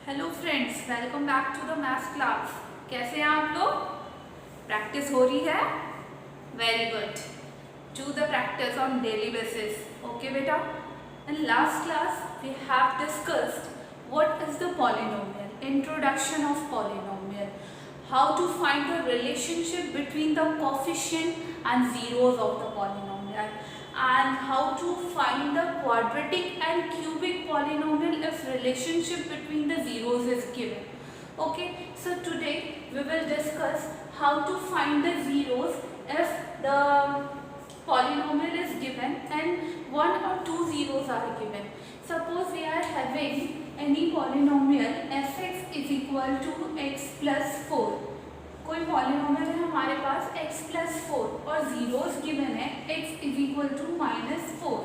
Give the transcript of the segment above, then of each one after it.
Hello friends, welcome back to the maths class. कैसे हैं आप लोग? प्रैक्टिस हो रही है? Very good. Do the practice on daily basis. Okay बेटा। In last class we have discussed what is the polynomial, introduction of polynomial, how to find the relationship between the coefficient and zeros of the polynomial, and how to find the quadratic and cubic polynomial if relationship between the zeros is given. Okay, so today we will discuss how to find the zeros if the polynomial is given and one or two zeros are given. Suppose we are having any polynomial fx is equal to x plus 4. कोई polynomial है हमारे पास x plus 4 और zeros given है x is equal to -4.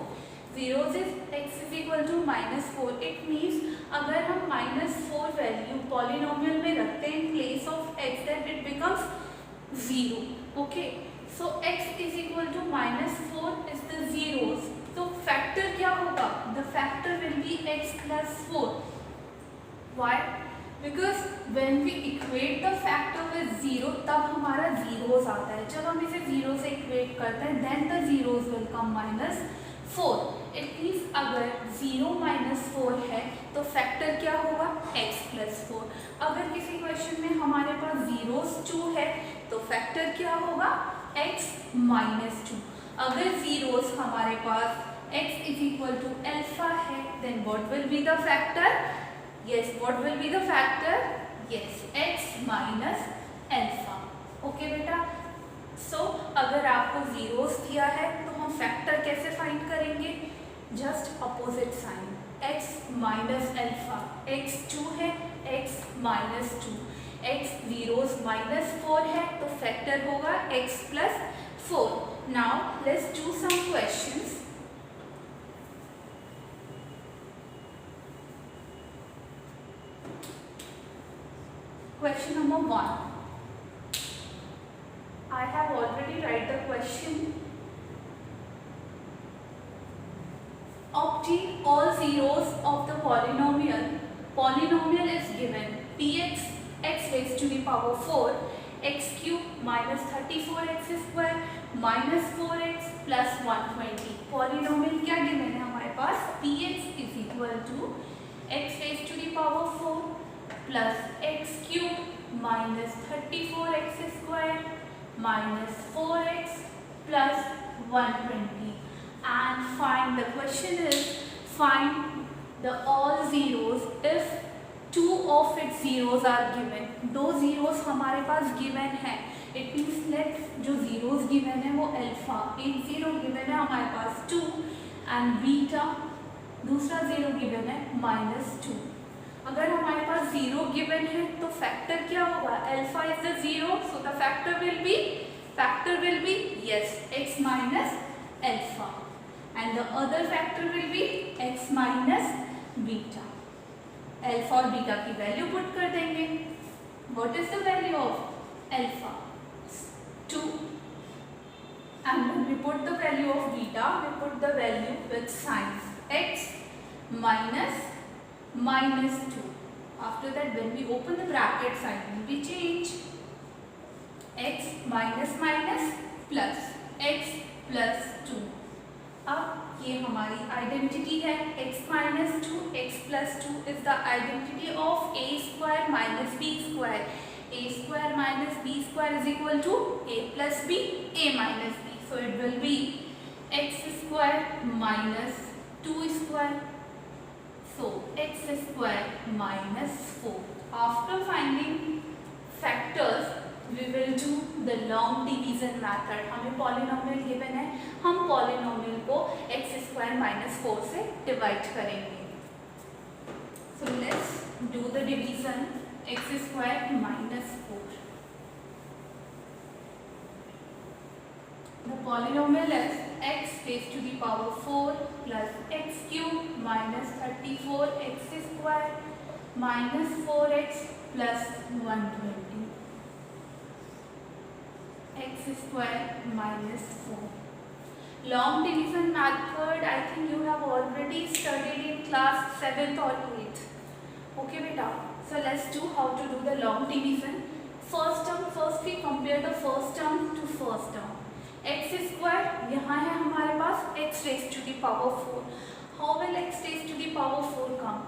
Zeros is x is equal to -4. It means अगर हम -4 value polynomial में रखते हैं in place of x, then it becomes 0. Okay, so x is equal to -4 is the zeros. तो factor क्या होगा? The factor will be x plus 4. Why? Because when we equate the factor with 0, तब हमारा zeros आता है. जब हम इसे 0 से equate करते हैं, then the zeros will come -4. It means अगर 0 -4 है तो फैक्टर क्या होगा? x plus 4. अगर किसी क्वेश्चन में हमारे पास zeros 2 है तो फैक्टर क्या होगा? x -2. अगर zeros हमारे पास x is equal to alpha है, then what will be the factor? Yes, what will be the factor? Yes, x minus alpha. Okay बेटा. So अगर आपको zeros दिया है तो हम फैक्टर कैसे फाइंड करेंगे? Just opposite sign, x minus alpha. x 2 है, x minus 2. x zeros -4 है तो फैक्टर होगा x plus 4. Now let's do some questions. Question number 1. I have already write the question. Obtain all zeros of the polynomial. Polynomial is given px x raised to the power 4 x cube minus 34x square minus 4x plus 120. Polynomial क्या given है हमारे पास? px is equal to x raised to the power 4 plus x cube minus 34x square minus 4x plus 120. And find, the question is find the all zeros if two of its zeros are given. दो zeros हमारे पास given है. It means let जो zeros given है वो alpha, एक zero given है हमारे पास 2 and beta दूसरा zero given है -2. अगर हमारे पास जीरो गिवन है तो फैक्टर क्या होगा? Alpha is the zero, so the factor will be yes x minus alpha, and the other factor will be x minus beta. Alpha और बीटा की वैल्यू पुट कर देंगे. What is the value of alpha? 2, and when we put the value of beta, we put the value with signs x minus -2. After that, when we open the bracket, sign will be changed. x minus plus x plus 2. अब ये हमारी identity है. x minus 2 x plus 2 is the identity of a square minus b square. a square minus b square is equal to a plus b, a minus b. So it will be x square minus 2 square. So x square minus 4. After finding factors, we will do the long division method. हमें polynomial given है, हम polynomial को x square minus 4 से divide करेंगे. So let's do the division. x square minus 4. The polynomial is x raised to the power 4 plus x cube minus 34x square minus 4x plus 120. x square minus 4. Long division method, I think you have already studied in class 7th or 8th. Okay beta, so let's do how to do the long division. First term, first we compare the first term to first term. X square यहाँ है हमारे पास x raised to the power 4. How will x raised to the power 4 come?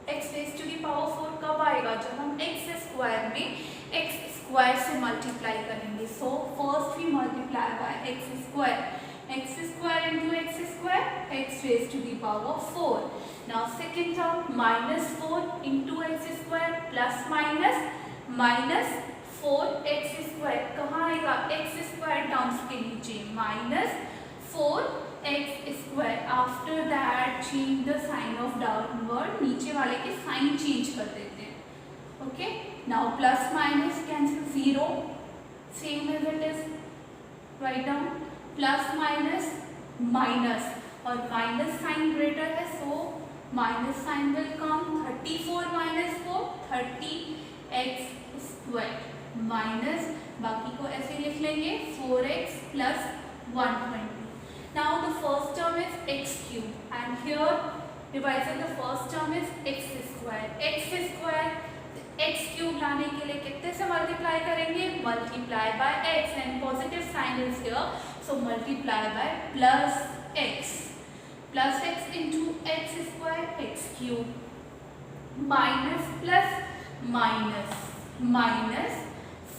x raised to the power 4 कब आएगा? जब हम x square में x square से multiply करेंगे. So first we multiply by x square into x square, x raised to the power 4. Now second term minus 4 into x square plus minus 4x square. कहाँ आएगा? x square terms के नीचे minus 4x square. After that change the sign of downward. नीचे वाले के sign change कर देते हैं. Okay. Now plus minus cancel 0. Same as it is. Write down. Plus minus और minus sign greater है, so minus sign will come. 34 minus 4 30x square minus बाकी को ऐसे लिख लेंगे 4x plus 120. Now the first term is x cube and here divisor the first term is x square. x cube लाने के लिए कितने से मल्टीप्लाई करेंगे? Multiply by x and positive sign is here, so multiply by plus x into x square x cube minus plus minus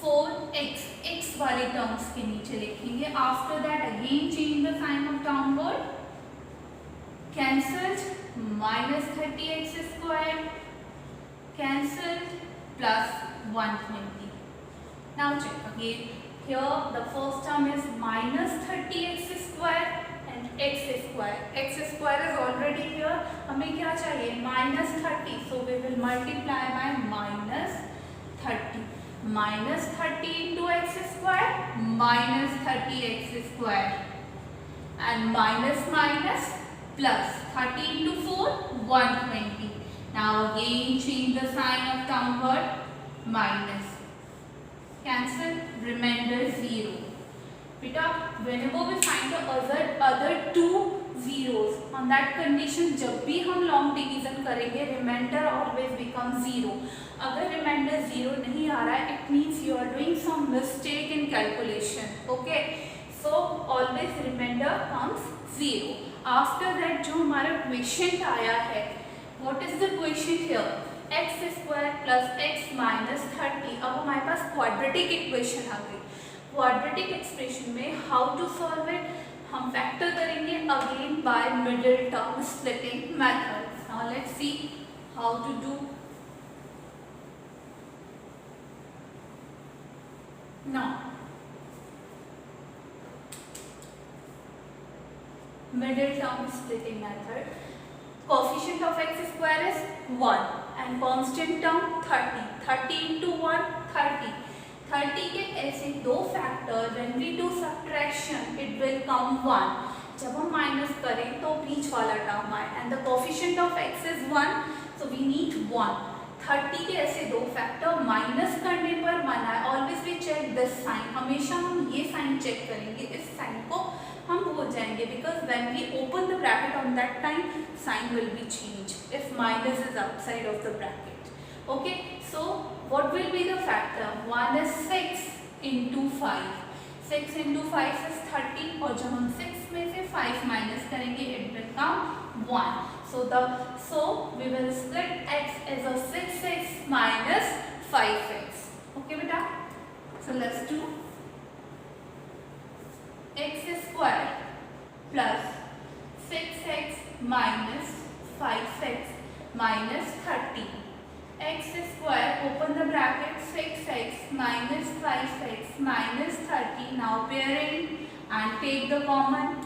4x x वाले terms के नीचे लिखेंगे. After that again change the sign of downward. Cancelled minus 30x square cancelled plus 120. Now check again. Here the first term is minus 30x square and x square. x square is already here. हमें क्या चाहिए? minus 30. So we will multiply by minus 30. Minus 30 into x square minus 30x square and minus plus 30 into 4 120. Now again change the sign of downward minus. Cancel, remainder 0. Beta, whenever we find the other two zeros, on that condition जब भी हम long division करेंगे remainder always becomes 0. अगर remainder 0 नहीं आ रहा है, it means you are doing some mistake in calculation. Okay, so always remainder comes 0. After that जो हमारा quotient आया है, what is the quotient here? x square plus x minus 30. अब हमारे पास quadratic equation आ गई. Quadratic expression में how to solve it? हम factor करेंगे again by middle term splitting method. Now let's see how to do. Now middle term splitting method. Coefficient of x square is 1 and constant term 30. 30 into 1 30. 30 के ऐसे दो factor when we do subtraction it will come 1. जब हम minus करें तो बीच वाला term आए and the coefficient of x is 1, so we need 1. 30 के ऐसे दो फैक्टर माइनस करने पर 1 आए. Always we check this sign. हमेशा हम ये साइन चेक करेंगे. इस साइन को हम भूल जाएंगे because when we open the bracket on that time sign will be changed if minus is outside of the bracket. Okay, so what will be the factor? 1 is 6 into 5. 6 into 5 is 30 और जब हम 6 में से 5 minus करेंगे it will come 1. So we will split x as a 6x minus 5x. Okay beta? So let's do x square plus 6x minus 5x minus 30. X square, open the bracket, 6x minus 5x minus 30. Now pairing and take the common.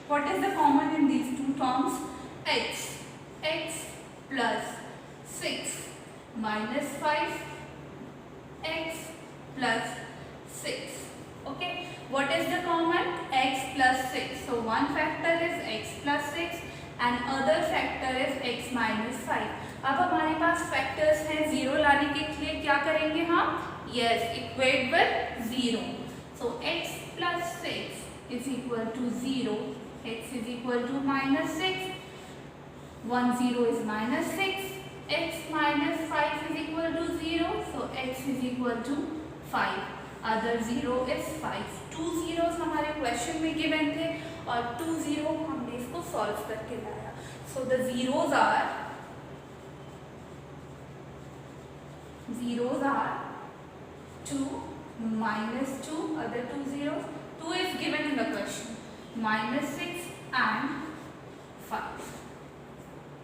What is the common in these two terms? X plus 6 minus 5 x plus 6. Okay, what is the common? X plus 6. So one factor is x plus 6 and other factor is x minus 5. अब हमारे पास factors हैं. 0 लाने के लिए क्या करेंगे हम? Yes, equate with 0. So x plus 6 is equal to 0. X is equal to minus 6. 1 0 is minus 6. X minus minus 5 is equal to 0, so x is equal to 5. Other 0 is 5. 2 zeros हमारे question में given थे और 2 0 हमने इसको solve करके लाया. So the zeros are 2 minus 2, other 2 zeros. 2 is given in the question. Minus 6 and 5.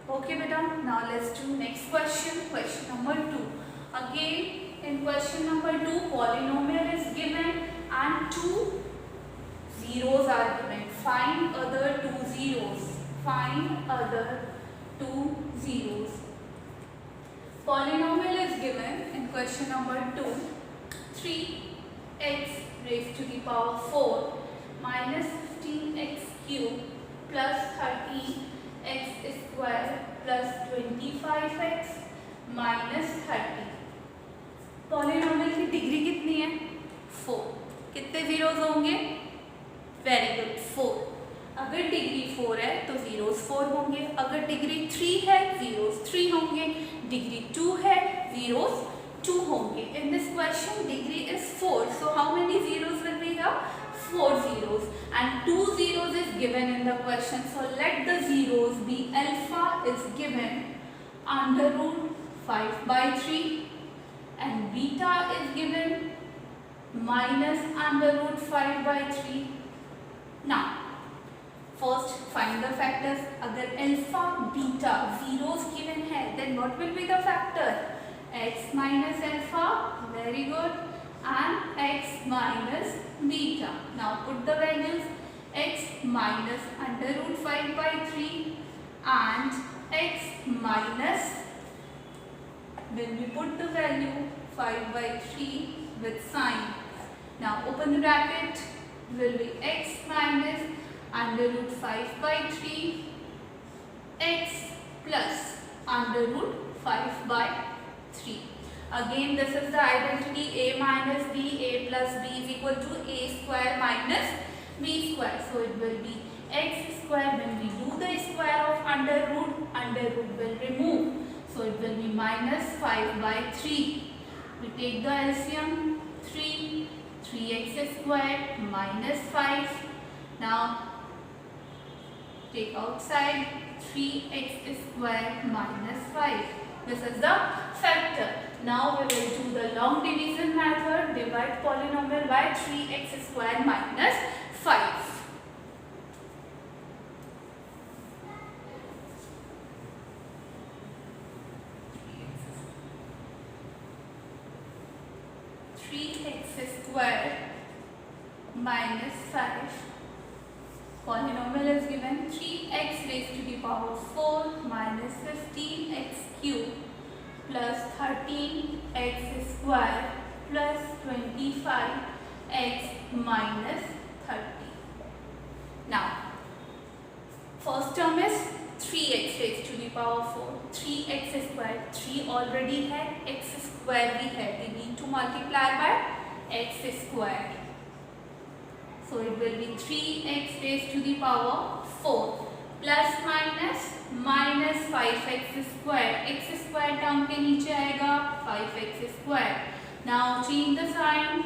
Okay beta, now let's do next question. Question number 2. Again in question number 2, polynomial is given and 2 zeros are given. Find other 2 zeros. Find other 2 zeros. Polynomial is given in question number 2. 3x raised to the power 4 minus 15x cube plus 13x square plus 25x minus 30. Polynomial की degree कितनी है? 4. कितने zeros होंगे? Very good, 4. अगर degree 4 है तो zeros 4 होंगे. अगर डिग्री 3 है जीरोस 3 होंगे. डिग्री 2 है जीरोस 2 होंगे. In this question degree is 4, so how many zeros will be here? 4 zeros, and 2 zeros is given in the question. So let the zeros be alpha is given under root 5 by 3 and beta is given minus under root 5 by 3. Now first find the factors. अगर alpha beta zeros given है then what will be the factor? X minus alpha, very good, and x minus beta. Now put the values. X minus under root 5 by 3 and x minus, when we put the value 5 by 3 with sign. Now open the bracket, will be x minus under root 5 by 3 x plus under root 5 by 3. Again this is the identity a minus b, a plus b is equal to a square minus b square. So it will be x square. When we do the square of under root will remove. So it will be minus 5 by 3. We take the LCM, 3x square minus 5. Now take outside 3x square minus 5. This is the factor. Now we will do the long division method. Divide polynomial by 3x square minus 5. 3x square minus 5. Polynomial is given 3x raised to the power 4 minus 15x cube plus 13x square plus 25x minus 30. Now first term is 3x raised to the power 4. 3x square, 3 already है, x square भी है. We need to multiply by x square. So it will be 3x raised to the power 4 plus minus 5x square. x square term के नीचे आएगा 5x square. Now change the sign.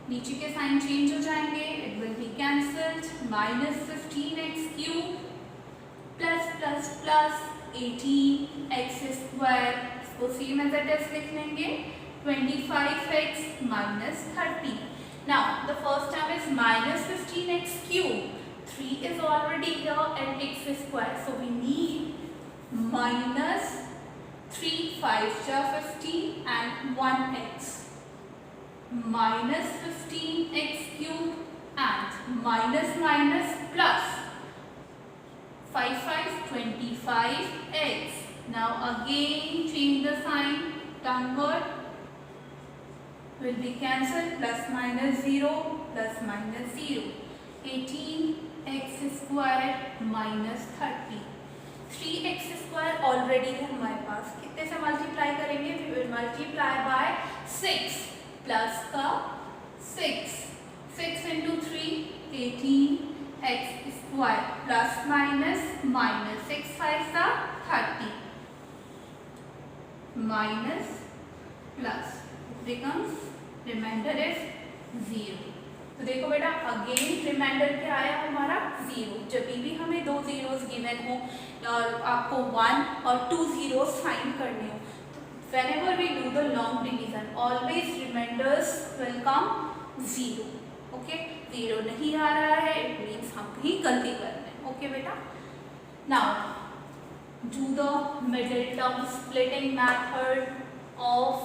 नीचे के sign change हो जाएंगे. It will be cancelled. Minus 15x cube plus 18x square. इसको same as it is लिख लेंगे. 25x minus 30. Now the first term is minus 15x cube. 3 is already here and x square. So we need minus 3 5 15 and 1x. Minus 15x cube and minus plus 5 5 25x. Now again change the sign. Downward will be cancelled. Plus minus 0 plus minus 0. 18x square minus 30. 3x square already है हमारे पास. कितने से multiply करेंगे? We will multiply by 6 plus का 6. 6 into 3 18x square plus minus 6 5 का 30. minus plus becomes remainder is 0। तो देखो बेटा अगेन रिमाइंडर क्या आया हमारा 0। जब भी हमें दो जीरोस गिवन हो और आपको 1 और 2 जीरोस फाइंड करने हो, तो whenever we do the long division always remainders will come 0। Okay, 0 नहीं आ रहा है इट मीन्स हम कहीं गलती कर रहे हैं। ओके बेटा, now do the middle term splitting method of,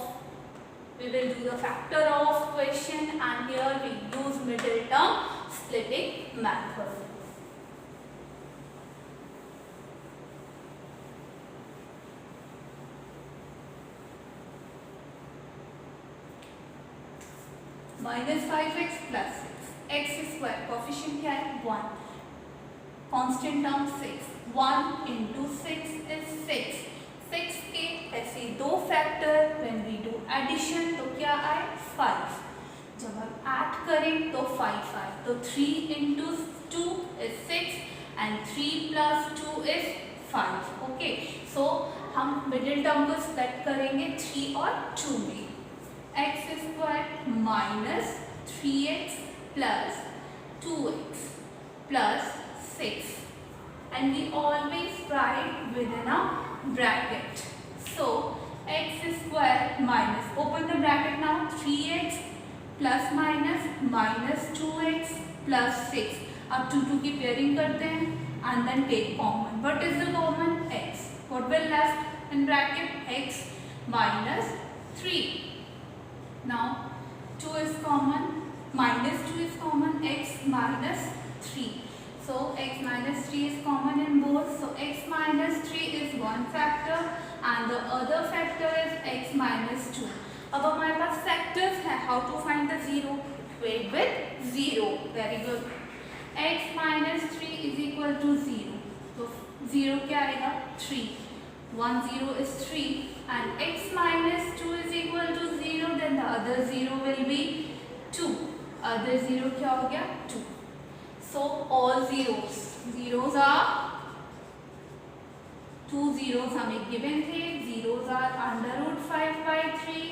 we will do the factor of question and here we use middle term splitting method। minus 5x plus 6 x square coefficient क्या है 1, constant term 6, 1 into 6 is 6। 6 के ऐसे दो factor when we do addition तो क्या आए 5। जब हम ऐड करें तो 5 आए, तो 3 into 2 is 6 and 3 plus 2 is 5। Okay, सो हम मिडिल टर्म को स्प्लिट करेंगे 3 और 2 में। x square minus 3x plus 2x plus 6 and we always write within a bracket। So x square minus, open the bracket now, 3x plus minus minus 2x plus 6। अब 2 की pairing करते हैं and then take common। What is the common? x। What will left in bracket? x minus 3। Now 2 is common, minus 2 is common, x minus 3। So x minus 3 is common in both, so x minus 3 is one factor and the other factor is x minus 2। अब हमारे पास factors है, how to find the zero? Equate with 0। Very good। x minus 3 is equal to 0, तो 0 क्या आएगा 3, 1 0 is 3 and x minus 2 is equal to 0, then the other 0 will be 2, other 0 क्या हो गया 2। So all zeros are 2 zeros हमें given थे, zeros are under root 5 by 3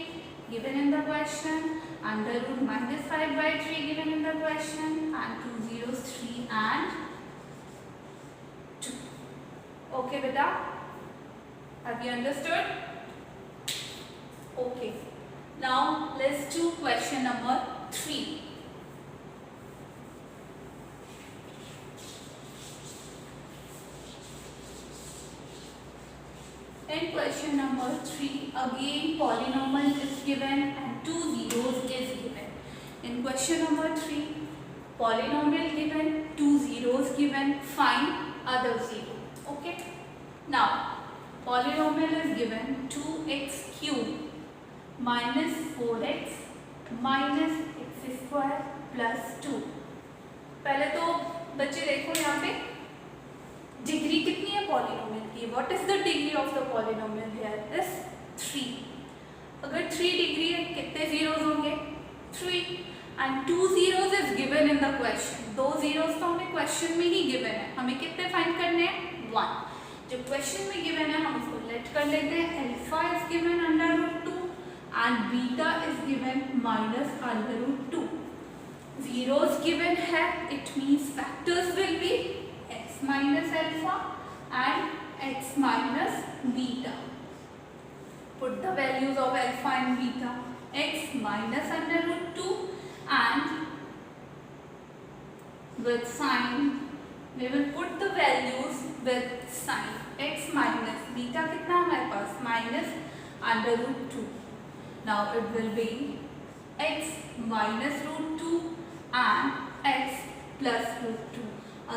given in the question, under root minus 5 by 3 given in the question and 2 zeros 3 and 2। Okay beta, have you understood? Okay, now let's do question number 3। In question number 3, again polynomial is given and 2 zeros is given। In question number 3, polynomial given, 2 zeros given, find other zero। Okay, now polynomial is given 2x cube minus 4x minus x square plus 2। पहले तो बच्चे देखो यहाँ पे degree कितनी है polynomial की, what is the degree of the polynomial here is 3। अगर 3 डिग्री है कितने जीरोस होंगे 3 and 2 zeros is given in the question. 2 zeros तो हमें क्वेश्चन में ही गिवन है, हमें कितने फाइंड करने हैं 1। जो क्वेश्चन में गिवन है हम उसको लेट कर लेते हैं, alpha is given under root 2 and beta is given minus under root 2। Zeros given है, it means factors will be x minus alpha and x minus beta। Put the values of alpha and beta, x minus under root 2 and with sign we will put the values with sign। x minus beta कितना हमारे पास minus under root 2। Now it will be x minus root 2 and x plus root 2।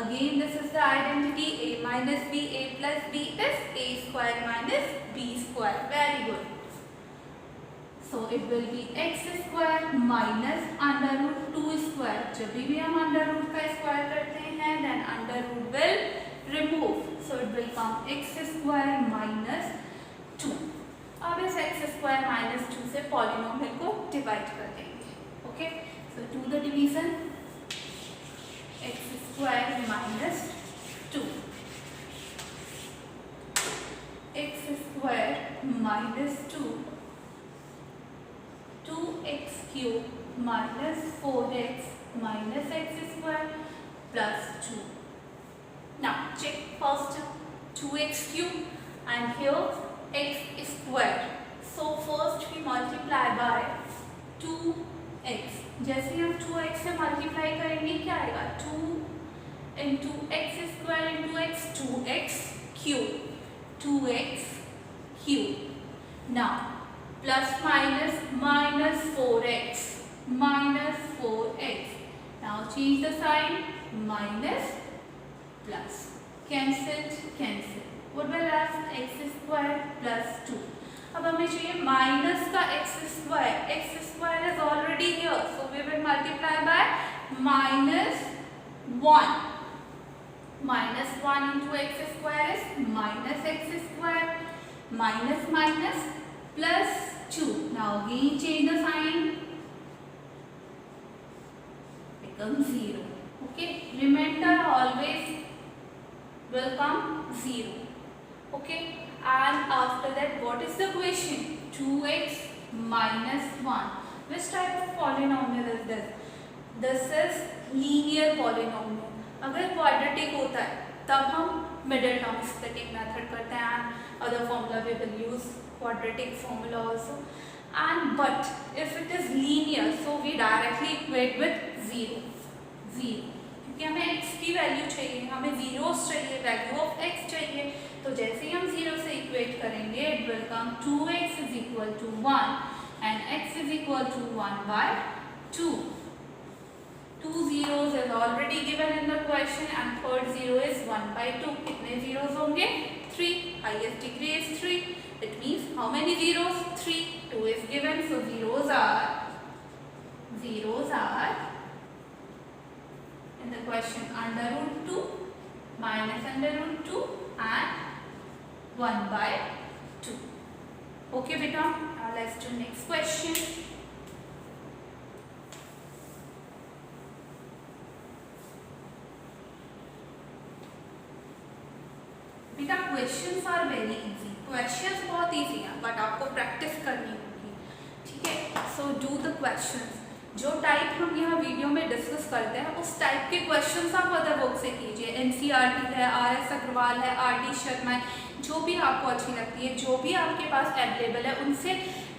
Again this is the identity, a minus b, a plus b is a square minus b square। Very good। So it will be x square minus under root 2 square। जब भी हम under root का square करते हैं then under root will remove, so it will come x square minus 2। अब इस x square minus 2 से polynomial को divide कर देंगे। Okay, so do the division, x square minus 2, x square minus 2, 2x cube minus 4x minus x square plus 2. Now check first 2x cube and here x square. So first we multiply by 2x. जैसे हम 2x से multiply करेंगे क्या आएगा 2 into x square into x 2x cube 2x cube. Now plus minus minus 4x minus 4x. Now change the sign minus plus. Cancelled, cancelled. What will left? X square plus 2. अब हमें चाहिए minus का x square is already here, so we will multiply by minus 1. Minus 1 into x square is minus x square minus minus plus 2. Now again change the sign, become 0. Okay, remainder always will come 0. Okay, and after that what is the question? 2x minus 1. Which type of polynomial is this? This is linear polynomial. अगर quadratic होता है तब हम middle term splitting method करते हैं and other formula we will use quadratic formula also. And but if it is linear, so we directly equate with 0. क्योंकि हमें x की वैल्यू चाहिए, हमें zeros चाहिए, वैल्यू ऑफ x चाहिए, तो जैसे ही हम 0 से इक्वेट करेंगे it will come 2x is equal to 1 and x is equal to 1 by 2. 2 zeros is already given in the question and third 0 is 1 by 2. कितने zeros होंगे? 3. Highest degree is 3. It means how many zeros? 3. 2 is given, so zeros are in the question under root 2, minus under root 2 and 1 by 2. Okay beta, now let's do next question. बेटा questions are very easy, questions बहुत easy हैं but आपको practice करनी होगी. ठीक है, so do the questions. जो type हम यहाँ वीडियो में डिस्कस करते हैं उस टाइप के क्वेश्चंस आप अदर बुक से कीजिए. एनसीईआरटी है, आरएस अग्रवाल है, आरडी शर्मा है, जो भी आपको अच्छी लगती है, जो भी आपके पास अवेलेबल है, उनसे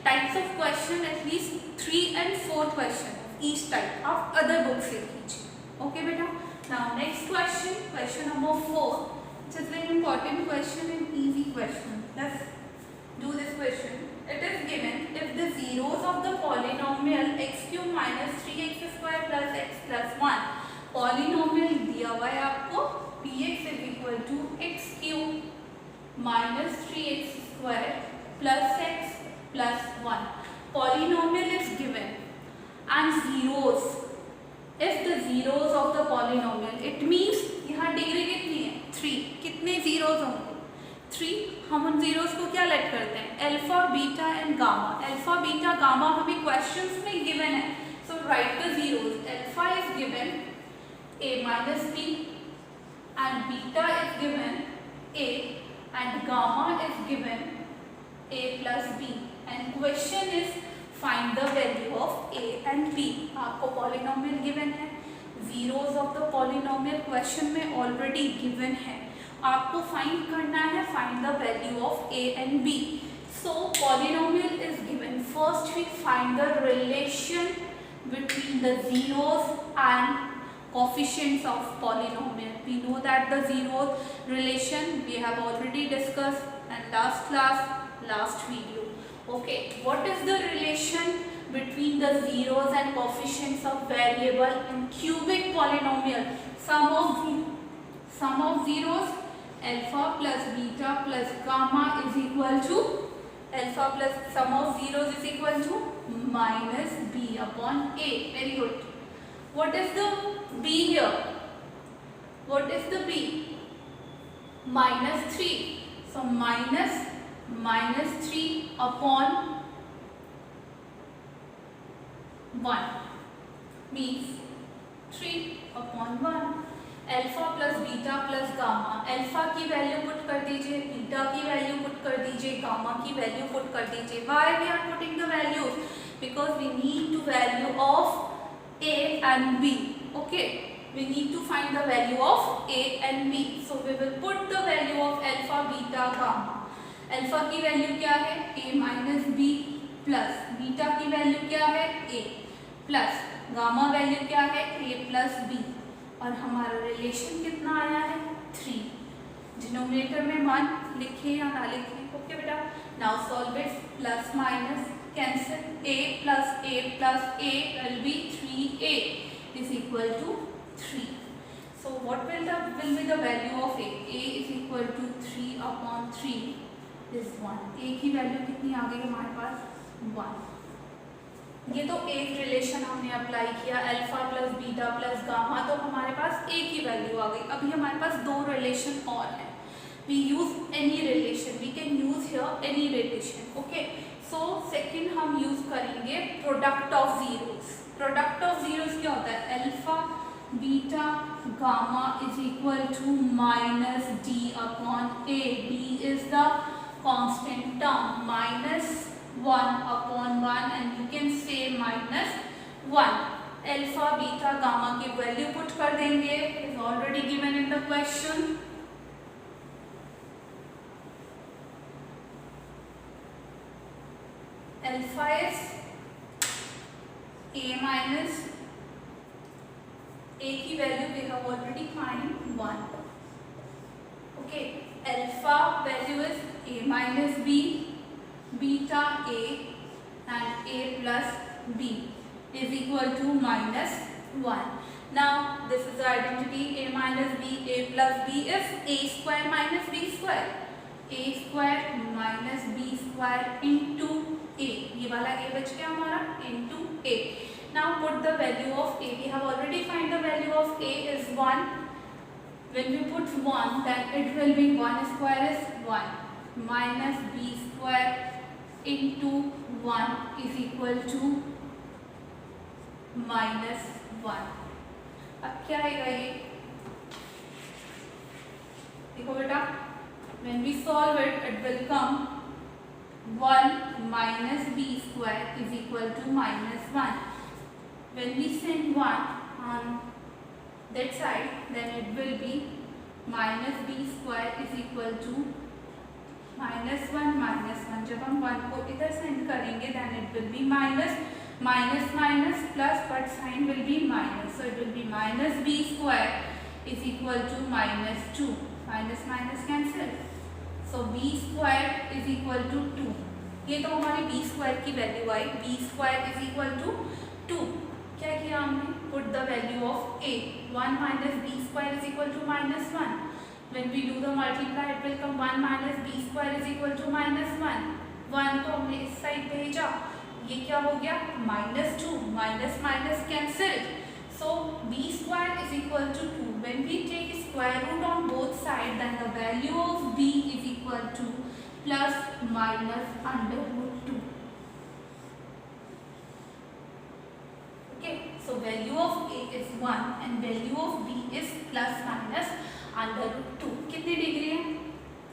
types of question at least 3 and 4 question each type आप अदर बुक से कीजिए. ओके बेटा, now next question, question number 4. It is very important question and easy question. Let's do this question. It is given if the zeros of the polynomial x cube minus 3x square plus x plus 1. Polynomial दिया हुआ है आपको px is equal to x cube minus 3x square plus x plus 1. Polynomial is given and zeros. If the zeros of the polynomial, it means यहाँ degree कितनी है? 3. कितने zeros होंगे? 3. हम उन जीरोस को क्या लेट करते हैं? Alpha, beta and gamma. Alpha, beta, gamma हमें क्वेश्चंस में गिवन है, so write the zeros. Alpha is given a minus b and beta is given a and gamma is given a plus b and question is find the value of a and b. आपको polynomial given है, zeros of the polynomial question में already given है, आपको find करना है find the value of a and b. So polynomial is given. First we find the relation between the zeros and coefficients of polynomial. We know that the zero relation we have already discussed in last class, last video. Okay, what is the relation between the zeros and coefficients of variable in cubic polynomial? Sum of zeros, alpha plus beta plus gamma is equal to alpha plus sum of zeros is equal to minus b upon a. Very good. What is the b here? What is the b? Minus 3. So minus 3 upon 1 means 3 upon 1. Alpha plus beta plus gamma, alpha की value put कर दीजिए, beta की value put कर दीजिए, gamma की value put कर दीजिए. Why we are putting the values? Because we need to value of A and B. Okay, we need to find the value of A and B. So we will put the value of alpha, beta, gamma. Alpha की value क्या है? A minus b plus beta की value क्या है? A plus gamma value क्या है? A plus b. और हमारा रिलेशन कितना आया है? 3. डिनोमिनेटर में 1 लिखे या ना लिखे? ओके बेटा. Now solve it. Plus minus cancel. a plus a will be 3a is equal to 3. So what will be the value of a? A is equal to 3 upon 3 is 1. a की value कितनी आ गई हमारे पास? 1. ये तो एक relation हमने apply किया alpha plus beta plus gamma, तो हमारे पास ए की वैल्यू आ गई. अभी हमारे पास 2 रिलेशन और हैं. We use any relation, we can use here any relation. Okay, so second हम यूज करेंगे product of zeros. Product of zeros क्या होता है? Alpha beta gamma is equal to minus d upon a. D is the constant term. Minus 1 upon 1 and you can say minus 1. Alpha, beta, gamma की value put कर देंगे. is already given in the question. Alpha is a minus a की value we have already find 1. Okay, alpha value is a minus b, beta a and a plus b is equal to minus 1. Now this is the identity a minus b. A plus b is a square minus b square. A square minus b square into a. ये वाला a बच गया हमारा into a. Now put the value of a. We have already find the value of a is 1. When we put 1, then it will be 1 square is 1 minus b square into 1 is equal to minus 1. अब क्या आएगा ये? देखो बेटा, when we solve it, it will come 1 minus b square is equal to minus 1. When we send 1 on that side, then it will be minus b square is equal to minus 1 minus 1. जब हम 1 को इधर send करेंगे then it will be minus minus plus, but sign will be minus, so it will be minus b square is equal to minus 2. minus minus cancel, so b square is equal to 2. ये तो हमारी b square की value I. b square is equal to 2. क्या किया हमने? put the value of a. 1 minus b square is equal to minus 1. When we do the multiply, it will come 1 minus b square is equal to minus 1. 1 को हमने इस side भेजा, ये क्या हो गया? minus 2. minus minus cancelled, so b square is equal to 2. When we take square root on both sides, then the value of b is equal to plus minus under root 2. Okay, so value of a is 1 and value of b is plus minus under root 2. कितनी degree है?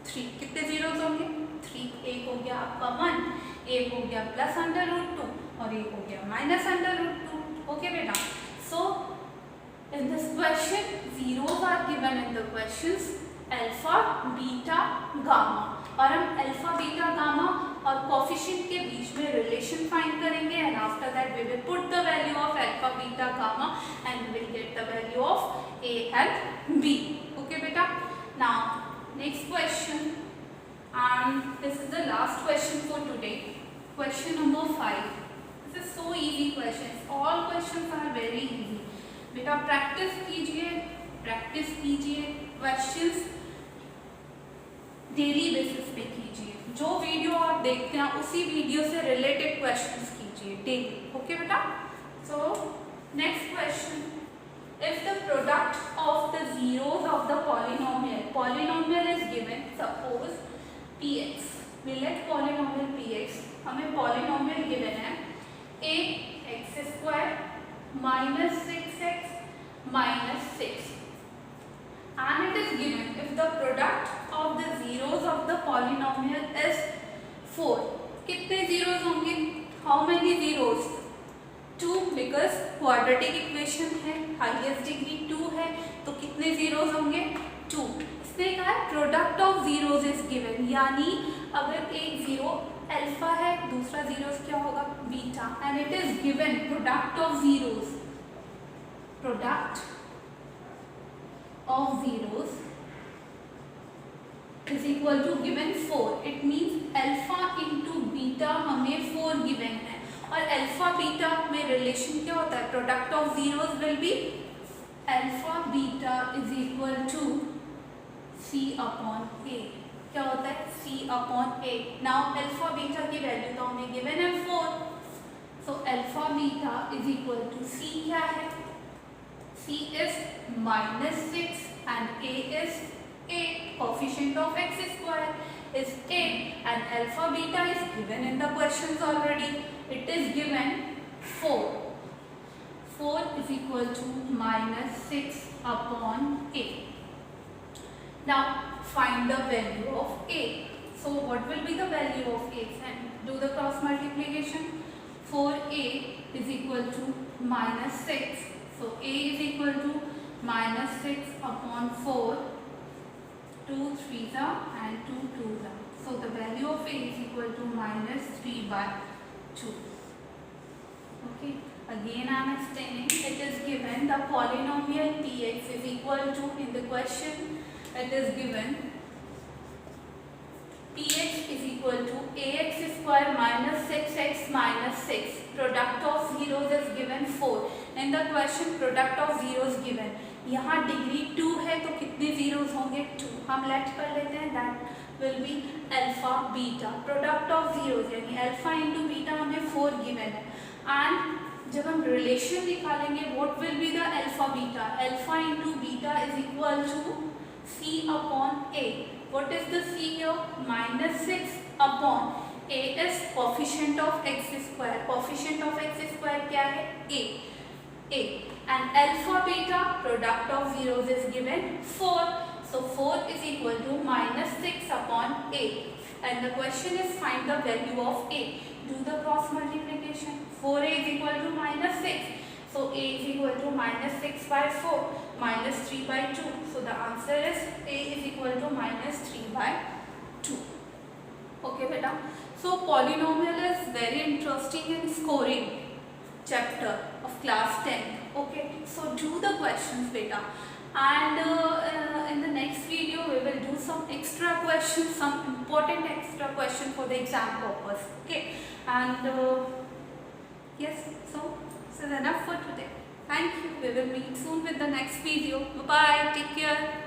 3. कितने zeros होंगे? 3. एक हो गया आपका 1, एक हो गया प्लस अंडर रूट 2 और एक हो गया माइनस अंडर रूट 2. ओके बेटा, so in this question zeros are given in the questions alpha beta gamma, और हम अल्फा बीटा गामा और कोफिशिएंट के बीच में रिलेशन फाइंड करेंगे and after that we will put the value of alpha beta gamma and we will get the value of a and b. Okay beta, now next question, and this is the last question for today. Question number 5. This is so easy questions. All questions are very easy. बेटा practice कीजिए questions daily basis पे कीजिए. जो video आप देखते हैं उसी video से related questions कीजिए daily. Okay बेटा, so next question. If the product of the zeros of the polynomial is given, suppose px, we let polynomial px, हमें polynomial given है a x square minus 6x minus 6. if the product of the zeros of the polynomial is 4, कितने zeros होंगे? How many zeros? 2, because quadratic equation है, highest degree 2 है, तो कितने zeros होंगे? 2. इसने कहा product of zeros is given, यानी अगर एक जीरो अल्फा है, दूसरा जीरोस क्या होगा? Beta, and it is given product of zeros, product of zeros is equal to given 4. It means alpha into beta हमें 4 गिवन है, और अल्फा बीटा में रिलेशन क्या होता है? Product of zeros will be alpha beta is equal to C upon A. क्या होता है? C upon A. Now alpha beta की वैल्यू तो हमें गिवन है 4, so alpha beta is equal to C क्या है? C is -6 and A is 8. Coefficient of x square is 8 and alpha beta is given in the questions already. It is given 4. 4 is equal to -6 upon A. Now find the value of A. So what will be the value of A? And do the cross multiplication. 4A is equal to -6. So A is equal to -6 upon 4. 2 3s and 2 2s. So the value of A is equal to -3/2. Okay. Again I am explaining. It is given the polynomial Px is equal to, in the question it is given Px is equal to ax square minus 6x minus 6. Product of zeros is given 4. In the question product of zeros given. यहाँ degree 2 है तो कितने zeros होंगे? 2. हम late कर लेते हैं, that will be alpha beta. Product of zeros यानी alpha into beta हमें 4 given है, and जब हम रिलेशन निकालेंगे what will be the alpha beta? Alpha into beta is equal to C upon A. What is the C here? -6 upon A is coefficient of x square. Coefficient of x square क्या है? A. And alpha beta product of zeros is given 4. So 4 is equal to -6 upon A. And the question is find the value of A. Do the cross multiplication. 4A is equal to -6. So A is equal to -6/4 -3/2. So the answer is A is equal to -3/2. Okay beta. So polynomial is very interesting in scoring chapter of class 10. Okay. So do the questions beta. And in the next video we will do some extra questions, some important extra question for the exam purpose. Okay. And yes, so this is enough for today. Thank you. We will meet soon with the next video. Bye bye. Take care.